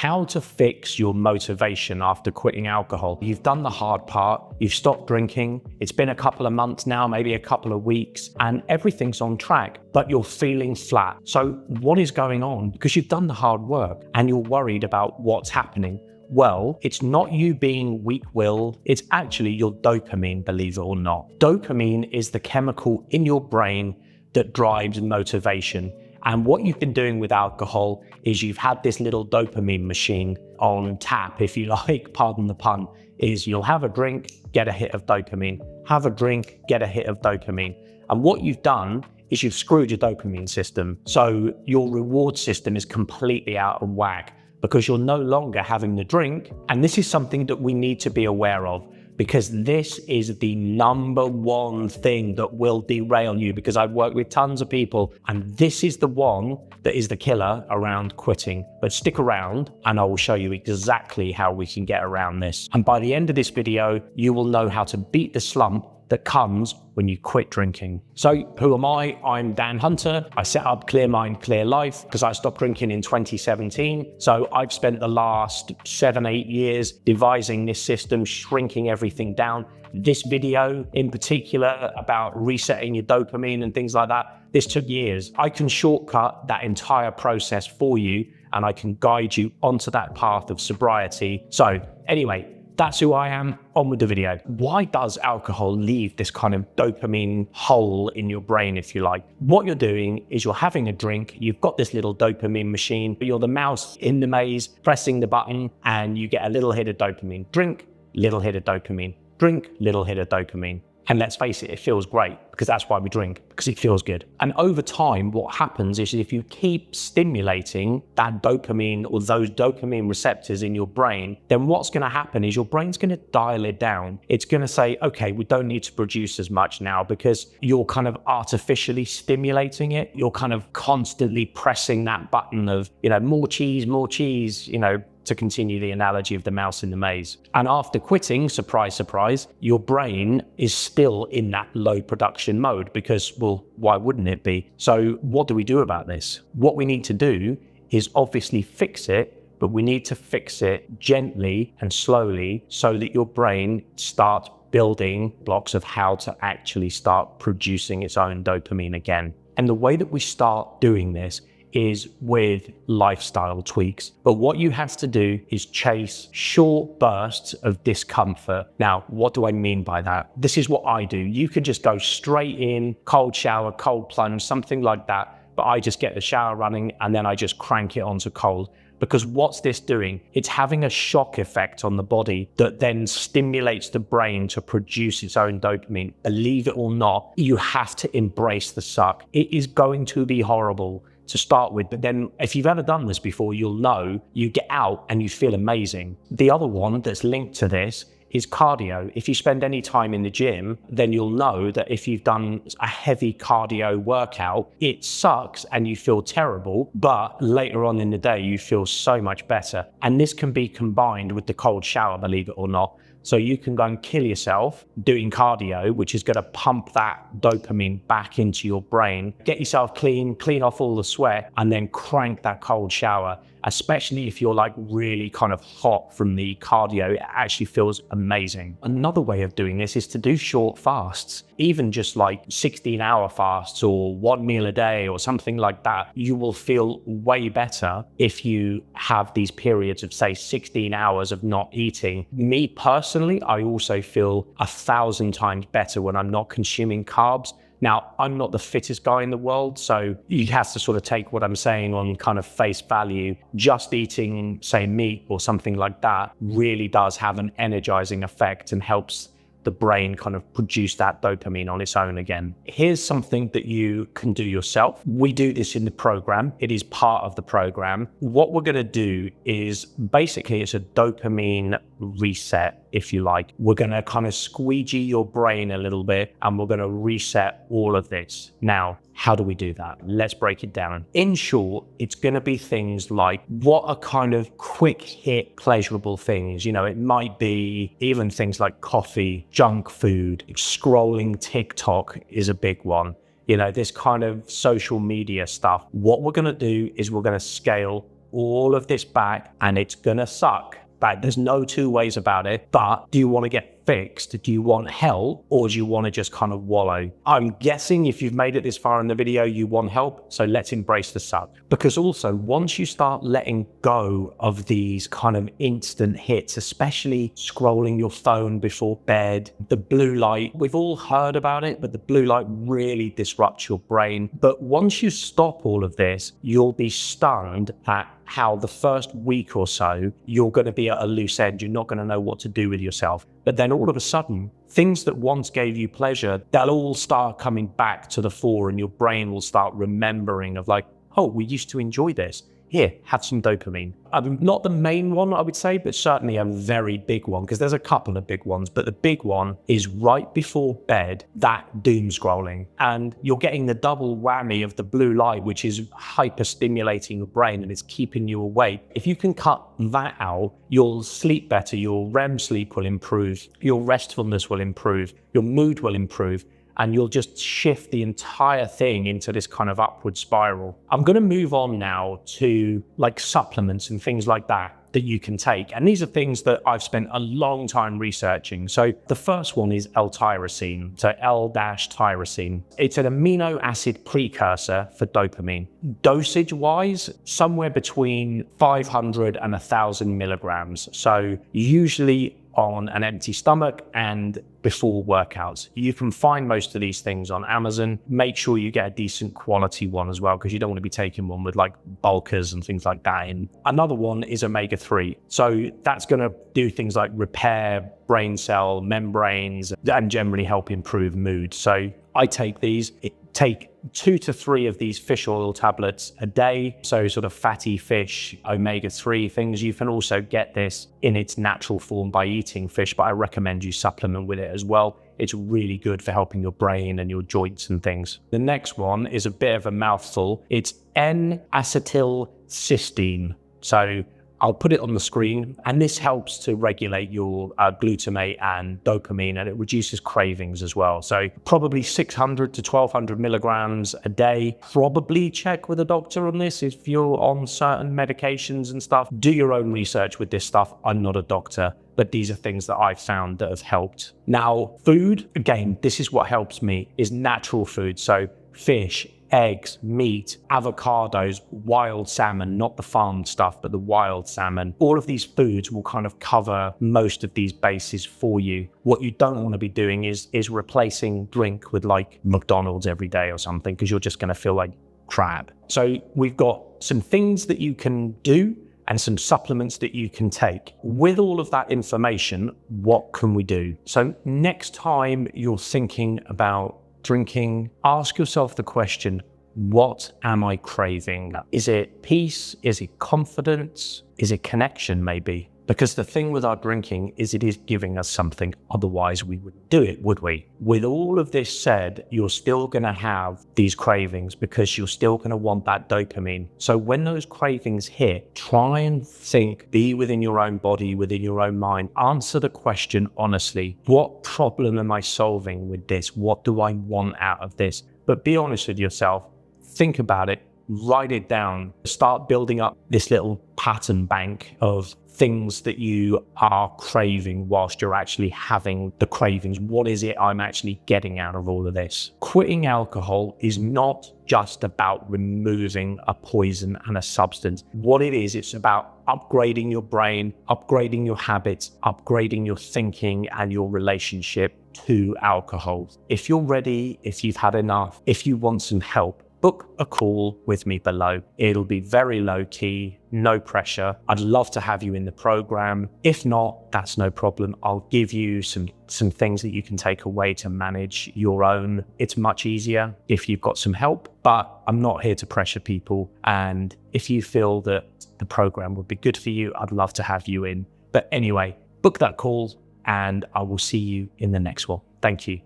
how to fix your motivation after quitting alcohol. You've done the hard part, you've stopped drinking, it's been a couple of months now, maybe a couple of weeks, and everything's on track, but you're feeling flat. So what is going on? Because you've done the hard work and you're worried about what's happening. Well, it's not you being weak-willed, it's actually your dopamine, believe it or not. Dopamine is the chemical in your brain that drives motivation. And what you've been doing with alcohol is you've had this little dopamine machine on tap, if you like, pardon the pun, is you'll have a drink, get a hit of dopamine, have a drink, get a hit of dopamine. And what you've done is you've screwed your dopamine system. So your reward system is completely out of whack because you're no longer having the drink. And this is something that we need to be aware of, because this is the number one thing that will derail you, because I've worked with tons of people and this is the one that is the killer around quitting. But stick around and I will show you exactly how we can get around this. And by the end of this video, you will know how to beat the slump that comes when you quit drinking. So who am I? I'm Dan Hunter. I set up Clear Mind, Clear Life because I stopped drinking in 2017. So I've spent the last 7-8 years devising this system, shrinking everything down. This video in particular about resetting your dopamine and things like that, this took years. I can shortcut that entire process for you and I can guide you onto that path of sobriety. So anyway, that's who I am. On with the video. Why does alcohol leave this kind of dopamine hole in your brain, if you like? What you're doing is you're having a drink, you've got this little dopamine machine, you're the mouse in the maze, pressing the button, and you get a little hit of dopamine. Drink, little hit of dopamine. Drink, little hit of dopamine. And let's face it, it feels great because that's why we drink, because it feels good. And over time, what happens is if you keep stimulating that dopamine or those dopamine receptors in your brain, then what's going to happen is your brain's going to dial it down. It's going to say, okay, we don't need to produce as much now because you're kind of artificially stimulating it. You're kind of constantly pressing that button of, more cheese, to continue the analogy of the mouse in the maze. And after quitting, surprise, surprise, your brain is still in that low production mode because, well, why wouldn't it be? So what do we do about this? What we need to do is obviously fix it, but we need to fix it gently and slowly so that your brain starts building blocks of how to actually start producing its own dopamine again. And the way that we start doing this is with lifestyle tweaks. But what you have to do is chase short bursts of discomfort. Now, what do I mean by that? This is what I do. You could just go straight in, cold shower, cold plunge, something like that. But I just get the shower running and then I just crank it onto cold. Because what's this doing? It's having a shock effect on the body that then stimulates the brain to produce its own dopamine. Believe it or not, you have to embrace the suck. It is going to be horrible to start with, but then if you've ever done this before, you'll know you get out and you feel amazing. The other one that's linked to this is cardio. If you spend any time in the gym, then you'll know that if you've done a heavy cardio workout, it sucks and you feel terrible, but later on in the day, you feel so much better. And this can be combined with the cold shower, believe it or not. So you can go and kill yourself doing cardio, which is going to pump that dopamine back into your brain, get yourself clean off all the sweat, and then crank that cold shower. Especially if you're like really kind of hot from the cardio, it actually feels amazing. Another way of doing this is to do short fasts, even just like 16-hour fasts or 1 meal a day or something like that. You will feel way better if you have these periods of say 16 hours of not eating. Me personally, I also feel 1,000 times better when I'm not consuming carbs. Now, I'm not the fittest guy in the world, so you have to sort of take what I'm saying on kind of face value. Just eating, say, meat or something like that really does have an energizing effect and helps the brain kind of produce that dopamine on its own again. Here's something that you can do yourself. We do this in the program. It is part of the program. What we're going to do is basically it's a dopamine reset, if you like. We're going to kind of squeegee your brain a little bit and we're going to reset all of this. Now, how do we do that? Let's break it down. In short, it's going to be things like what are kind of quick hit pleasurable things. It might be even things like coffee, junk food, scrolling TikTok is a big one. This kind of social media stuff. What we're going to do is we're going to scale all of this back and it's gonna suck. But there's no two ways about it. But do you want to get fixed? Do you want help, or do you want to just kind of wallow? I'm guessing if you've made it this far in the video, you want help. So let's embrace the suck. Because also, once you start letting go of these kind of instant hits, especially scrolling your phone before bed, the blue light, we've all heard about it, but the blue light really disrupts your brain. But once you stop all of this, you'll be stunned at how the first week or so, you're going to be at a loose end. You're not going to know what to do with yourself. But then all of a sudden, things that once gave you pleasure, they'll all start coming back to the fore, and your brain will start remembering of like, oh, we used to enjoy this. Here, have some dopamine. Not the main one, I would say, but certainly a very big one, because there's a couple of big ones, but the big one is right before bed, that doom scrolling. And you're getting the double whammy of the blue light, which is hyper stimulating your brain and it's keeping you awake. If you can cut that out, you'll sleep better, your REM sleep will improve, your restfulness will improve, your mood will improve, and you'll just shift the entire thing into this kind of upward spiral. I'm going to move on now to like supplements and things like that you can take. And these are things that I've spent a long time researching. So the first one is L-tyrosine, so L-tyrosine. It's an amino acid precursor for dopamine. Dosage-wise, somewhere between 500 and 1,000 milligrams. So usually on an empty stomach and before workouts. You can find most of these things on Amazon. Make sure you get a decent quality one as well, because you don't want to be taking one with like bulkers and things like that in. Another one is omega-3. So that's going to do things like repair brain cell membranes and generally help improve mood. So I take these. Take 2 to 3 of these fish oil tablets a day. So sort of fatty fish, omega-3 things. You can also get this in its natural form by eating fish, but I recommend you supplement with it as well. It's really good for helping your brain and your joints and things. The next one is a bit of a mouthful. It's N-acetylcysteine. So I'll put it on the screen, and this helps to regulate your glutamate and dopamine, and it reduces cravings as well. So probably 600 to 1,200 milligrams a day. Probably check with a doctor on this if you're on certain medications and stuff. Do your own research with this stuff. I'm not a doctor, but these are things that I've found that have helped. Now, food, again, this is what helps me, is natural food. So fish, eggs, meat, avocados, wild salmon, not the farmed stuff, but the wild salmon. All of these foods will kind of cover most of these bases for you. What you don't want to be doing is replacing drink with like McDonald's every day or something, because you're just going to feel like crap. So we've got some things that you can do and some supplements that you can take. With all of that information, what can we do? So next time you're thinking about drinking, ask yourself the question, what am I craving? Is it peace? Is it confidence? Is it connection maybe? Because the thing with our drinking is it is giving us something, otherwise we wouldn't do it, would we? With all of this said, you're still going to have these cravings because you're still going to want that dopamine. So when those cravings hit, try and think, be within your own body, within your own mind. Answer the question honestly. What problem am I solving with this? What do I want out of this? But be honest with yourself. Think about it. Write it down. Start building up this little pattern bank of things that you are craving whilst you're actually having the cravings. What is it I'm actually getting out of all of this? Quitting alcohol is not just about removing a poison and a substance. What it is, it's about upgrading your brain, upgrading your habits, upgrading your thinking and your relationship to alcohol. If you're ready, if you've had enough, if you want some help, book a call with me below. It'll be very low key, no pressure. I'd love to have you in the program. If not, that's no problem. I'll give you some things that you can take away to manage your own. It's much easier if you've got some help, but I'm not here to pressure people. And if you feel that the program would be good for you, I'd love to have you in. But anyway, book that call and I will see you in the next one. Thank you.